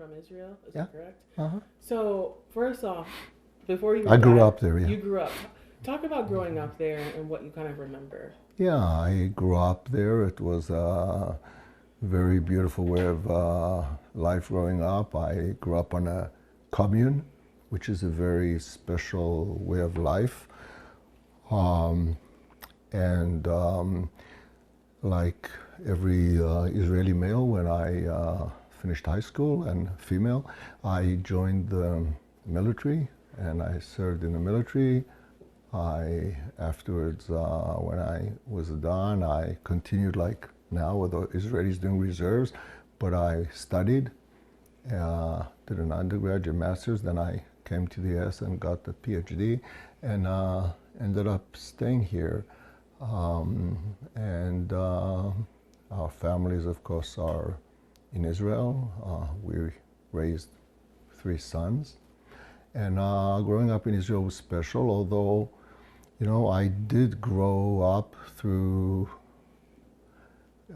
from Israel. Is Yeah. that correct? Uh-huh. So first off, before you I grew died, up there, yeah. you grew up. Talk about growing up there and what you kind of remember. Yeah, I grew up there. It was a very beautiful way of life growing up. I grew up on a commune, which is a very special way of life. Um, and like every Israeli male, when I finished high school and female, I joined the military and I served in the military. Afterwards, when I was done, I continued like now with the Israelis doing reserves, but I studied, did an undergraduate master's, then I came to the US and got the PhD and ended up staying here. And our families, of course, are in Israel. We raised 3 sons. And growing up in Israel was special, although, you know, I did grow up through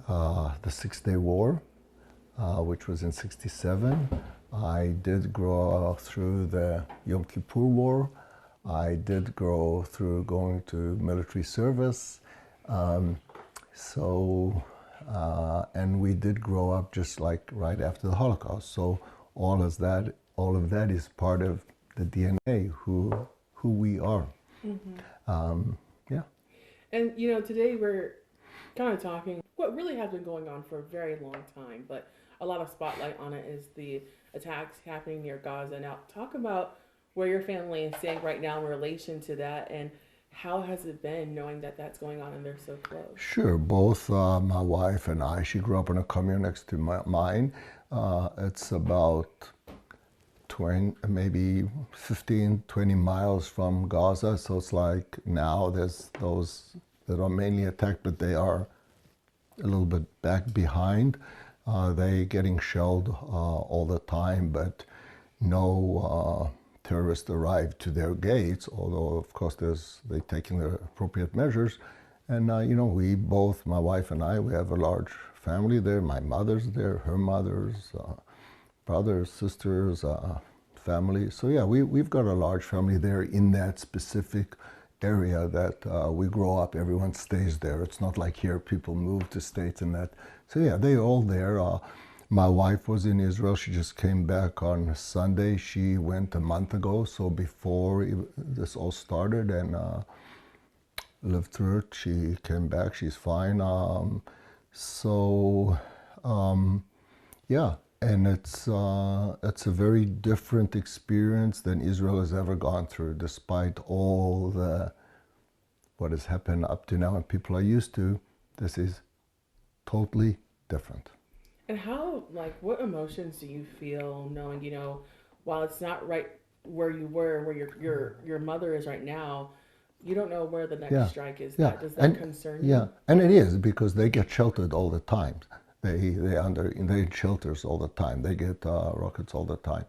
the Six-Day War, which was in '67. I did grow up through the Yom Kippur War. I did grow through going to military service. And we did grow up just like right after the Holocaust. So all of that is part of the DNA, who we are. Yeah. And you know, today we're kind of talking what really has been going on for a very long time, but a lot of spotlight on it is the attacks happening near Gaza. Now, talk about where your family is staying right now in relation to that, and how has it been knowing that that's going on and they're so close? Sure. Both my wife and I, she grew up in a commune next to mine. It's about 20, maybe 15, 20 miles from Gaza. So it's like now there's those that are mainly attacked, but they are a little bit back behind. They getting shelled all the time, but no terrorists arrive to their gates, although of course they're taking the appropriate measures. And you know, we both, my wife and I, we have a large family there. My mother's there, her mother's, brothers, sisters, family. So yeah, we've got a large family there in that specific area that we grow up, everyone stays there. It's not like here people move to states and that. So yeah, they're all there. My wife was in Israel. She just came back on Sunday. She went a month ago, so before this all started, and lived through it. She came back. She's fine. Yeah, and it's a very different experience than Israel has ever gone through, despite all what has happened up to now and people are used to. This is totally different. And how, like, what emotions do you feel knowing, you know, while it's not right where you were, where your mother is right now, you don't know where the next strike is. Yeah, Does that concern you? Yeah, and it is because they get sheltered all the time. They're in shelters all the time. They get rockets all the time.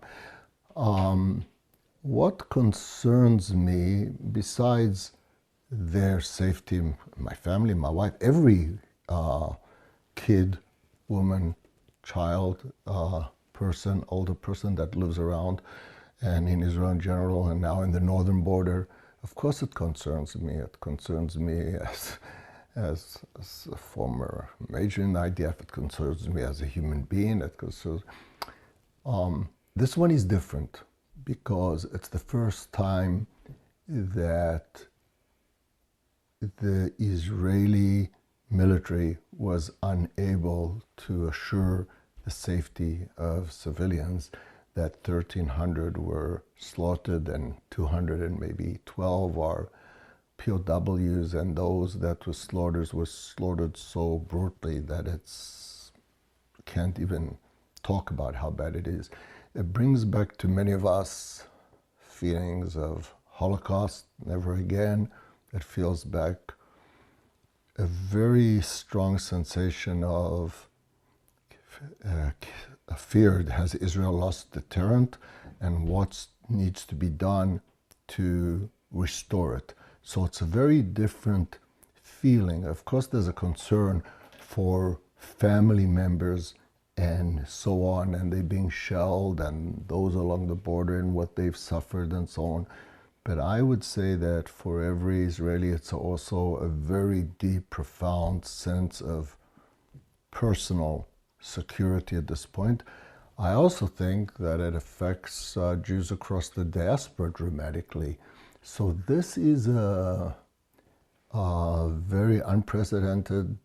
What concerns me, besides their safety, my family, my wife, every kid, woman, child, person, older person that lives around, and in Israel in general, and now in the northern border, of course it concerns me. It concerns me as a former major in the IDF. It concerns me as a human being. It concerns. This one is different because it's the first time that the Israeli military was unable to assure the safety of civilians, that 1,300 were slaughtered and 200 and maybe 12 are POWs, and those that were slaughtered so brutally that it's can't even talk about how bad it is. It brings back to many of us feelings of Holocaust, never again. It feels back a very strong sensation of fear. Has Israel lost deterrent, and what needs to be done to restore it? So it's a very different feeling. Of course, there's a concern for family members and so on, and they're being shelled, and those along the border and what they've suffered and so on. But I would say that for every Israeli, it's also a very deep, profound sense of personal security at this point. I also think that it affects Jews across the diaspora dramatically. So this is a very unprecedented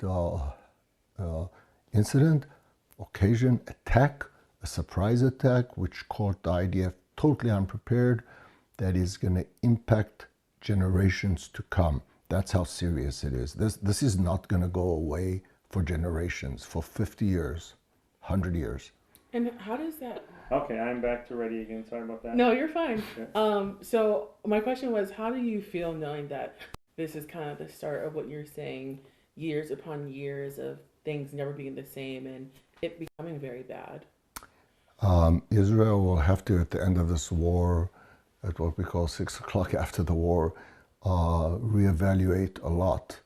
incident, occasion, attack, a surprise attack, which caught the IDF totally unprepared, that is going to impact generations to come. That's how serious it is. This is not going to go away for generations, for 50 years, 100 years. And how does that... Okay, I'm back to ready again. Sorry about that. No, you're fine. Okay. So my question was, how do you feel knowing that this is kind of the start of what you're saying, years upon years of things never being the same and it becoming very bad? Israel will have to, at the end of this war, at what we call 6 o'clock after the war, reevaluate a lot.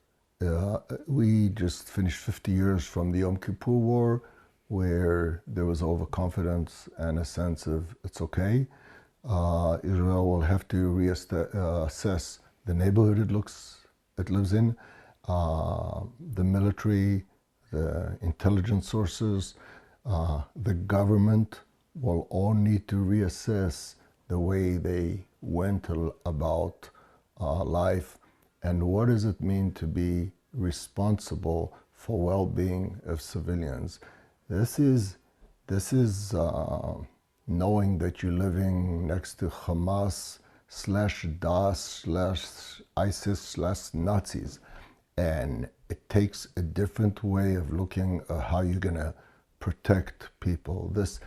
We just finished 50 years from the Yom Kippur War, where there was overconfidence and a sense of it's okay. Israel will have to reassess the neighborhood it lives in, the military, the intelligence sources, the government will all need to reassess the way they went about life, and what does it mean to be responsible for well-being of civilians. This is knowing that you're living next to Hamas /Das/ISIS/Nazis, and it takes a different way of looking at how you're going to protect people. This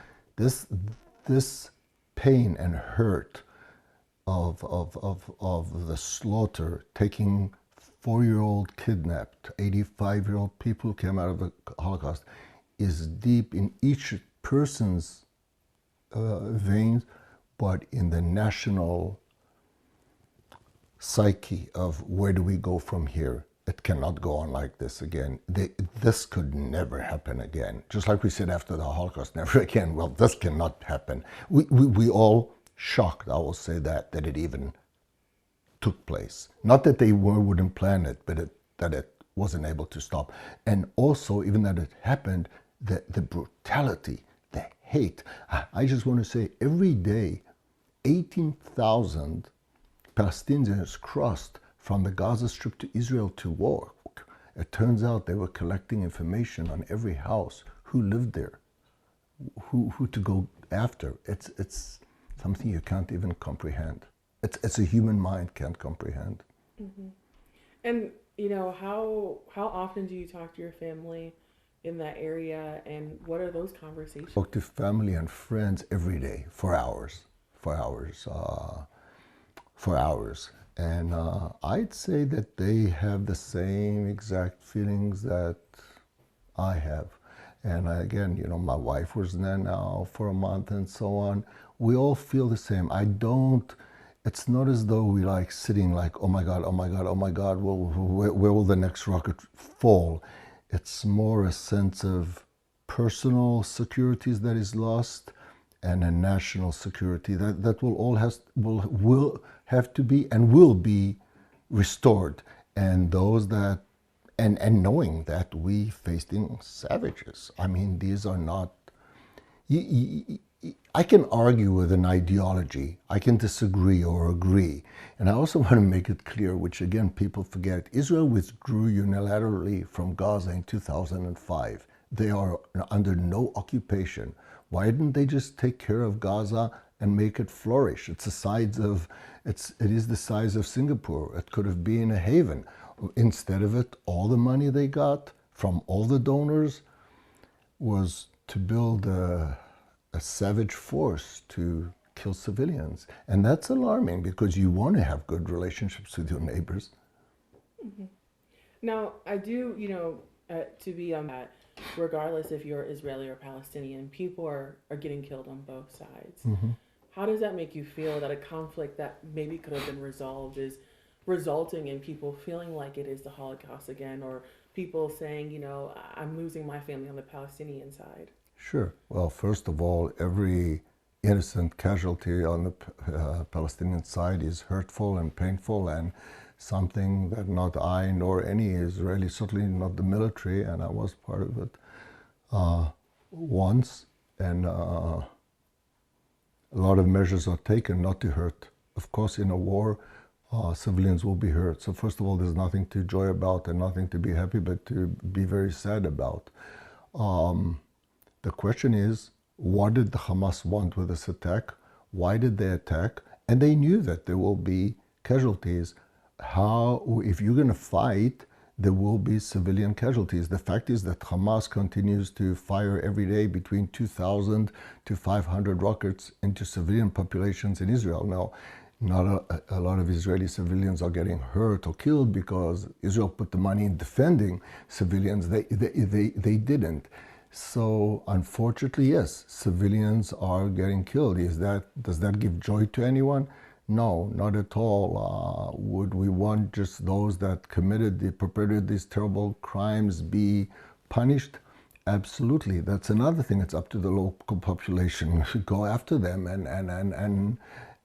pain and hurt of the slaughter, taking 4-year-old kidnapped, 85-year-old people came out of the Holocaust, is deep in each person's veins, but in the national psyche of where do we go from here? It cannot go on like this again. This could never happen again. Just like we said after the Holocaust, never again. Well, this cannot happen. We all shocked, I will say that it even took place. Not that they wouldn't plan it, but that it wasn't able to stop. And also, even that it happened, the brutality, the hate. I just want to say, every day, 18,000 Palestinians crossed from the Gaza Strip to Israel to war. It turns out they were collecting information on every house, who lived there, who to go after. It's something you can't even comprehend. It's a human mind can't comprehend. Mm-hmm. And how often do you talk to your family in that area, and what are those conversations? Talk to family and friends every day for hours. And I'd say that they have the same exact feelings that I have. And again, my wife was there now for a month and so on. We all feel the same. It's not as though we like sitting like, oh my God, where will the next rocket fall? It's more a sense of personal securities that is lost, and a national security that will have to be and will be restored. And those that and knowing that we facing savages. I mean, these are not. I can argue with an ideology. I can disagree or agree. And I also want to make it clear, which again people forget, Israel withdrew unilaterally from Gaza in 2005. They are under no occupation. Why didn't they just take care of Gaza and make it flourish? It is the size of Singapore. It could have been a haven. Instead of it, all the money they got from all the donors was to build a savage force to kill civilians. And that's alarming, because you want to have good relationships with your neighbors. Mm-hmm. Now, I do, to be on that, regardless if you're Israeli or Palestinian, people are getting killed on both sides. Mm-hmm. How does that make you feel that a conflict that maybe could have been resolved is resulting in people feeling like it is the Holocaust again, or people saying, I'm losing my family on the Palestinian side? Sure. Well, first of all, every innocent casualty on the Palestinian side is hurtful and painful and something that not I nor any Israeli, certainly not the military, and I was part of it once, and a lot of measures are taken not to hurt. Of course, in a war, civilians will be hurt. So first of all, there's nothing to joy about and nothing to be happy, but to be very sad about. The question is, what did the Hamas want with this attack? Why did they attack? And they knew that there will be casualties. How, if you're going to fight, there will be civilian casualties. The fact is that Hamas continues to fire every day between 2,000 to 500 rockets into civilian populations in Israel. Now, not a lot of Israeli civilians are getting hurt or killed because Israel put the money in defending civilians. They didn't. So unfortunately, yes, civilians are getting killed. Does that give joy to anyone? No, not at all. Would we want just those that perpetrated these terrible crimes be punished? Absolutely. That's another thing. It's up to the local population to go after them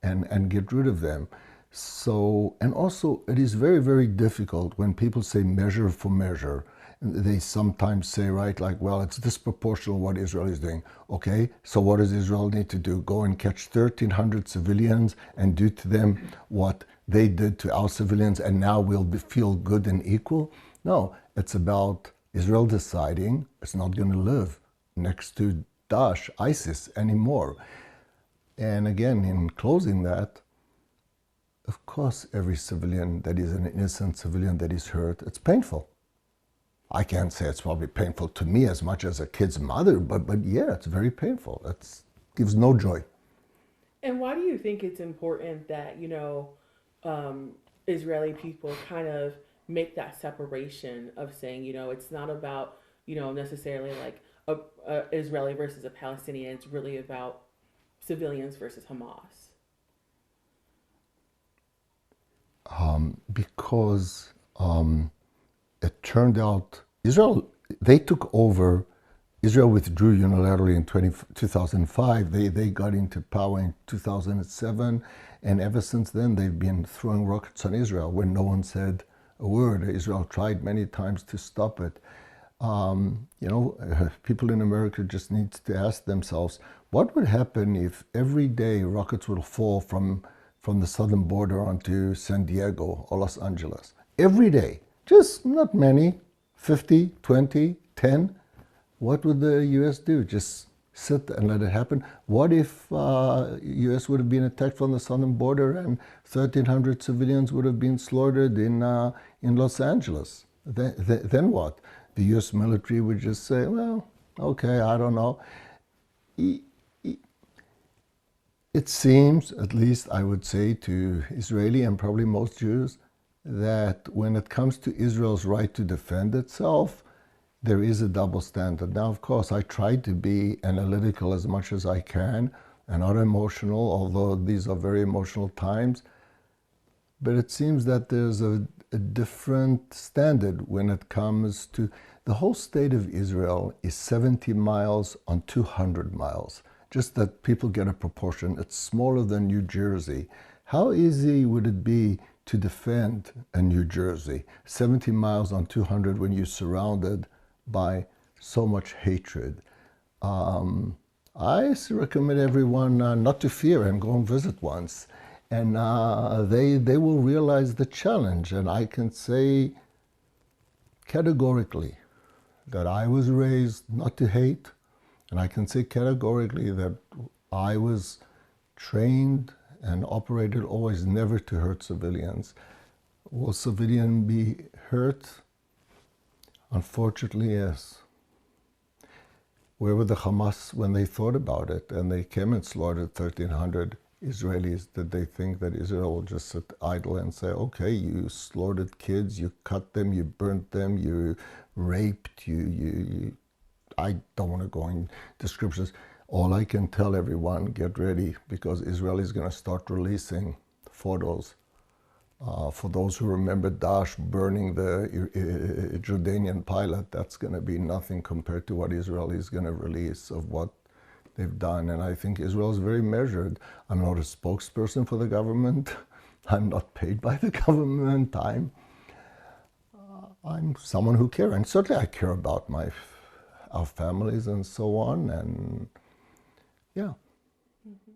and get rid of them. So, and also it is very, very difficult when people say measure for measure. They sometimes say, right, like, well, it's disproportional what Israel is doing. Okay, so what does Israel need to do? Go and catch 1,300 civilians and do to them what they did to our civilians and now we'll feel good and equal? No, it's about Israel deciding it's not going to live next to Daesh, ISIS anymore. And again, in closing that, of course, every civilian that is an innocent civilian that is hurt, it's painful. I can't say it's probably painful to me as much as a kid's mother, but yeah, it's very painful. It gives no joy. And why do you think it's important that, Israeli people kind of make that separation of saying, it's not about, necessarily like a Israeli versus a Palestinian. It's really about civilians versus Hamas? Because it turned out they took over. Israel withdrew unilaterally in 2005. They got into power in 2007, and ever since then they've been throwing rockets on Israel when no one said a word. Israel tried many times to stop it. People in America just need to ask themselves, what would happen if every day rockets would fall from the southern border onto San Diego or Los Angeles? Every day. Just not many, 50, 20, 10. What would the U.S. do? Just sit and let it happen? What if U.S. would have been attacked from the southern border and 1,300 civilians would have been slaughtered in Los Angeles? Then what? The U.S. military would just say, well, okay, I don't know. It seems, at least I would say to Israeli and probably most Jews, that when it comes to Israel's right to defend itself, there is a double standard. Now, of course, I try to be analytical as much as I can and not emotional, although these are very emotional times. But it seems that there's a different standard when it comes to the whole state of Israel is 70 miles on 200 miles. Just that people get a proportion. It's smaller than New Jersey. How easy would it be to defend a New Jersey, 70 miles on 200 when you're surrounded by so much hatred? I recommend everyone not to fear and go and visit once. And they will realize the challenge. And I can say categorically that I was raised not to hate. And I can say categorically that I was trained and operated always never to hurt civilians. Will civilians be hurt? Unfortunately, yes. Where were the Hamas when they thought about it and they came and slaughtered 1,300 Israelis? Did they think that Israel would just sit idle and say, okay, you slaughtered kids, you cut them, you burnt them, you raped, I don't want to go in descriptions. All I can tell everyone, get ready, because Israel is going to start releasing photos For those who remember Daesh burning the Jordanian pilot, that's going to be nothing compared to what Israel is going to release of what they've done. And I think Israel is very measured. I'm not a spokesperson for the government. I'm not paid by the government. I'm someone who cares. And certainly I care about our families and so on. And yeah. Mm-hmm.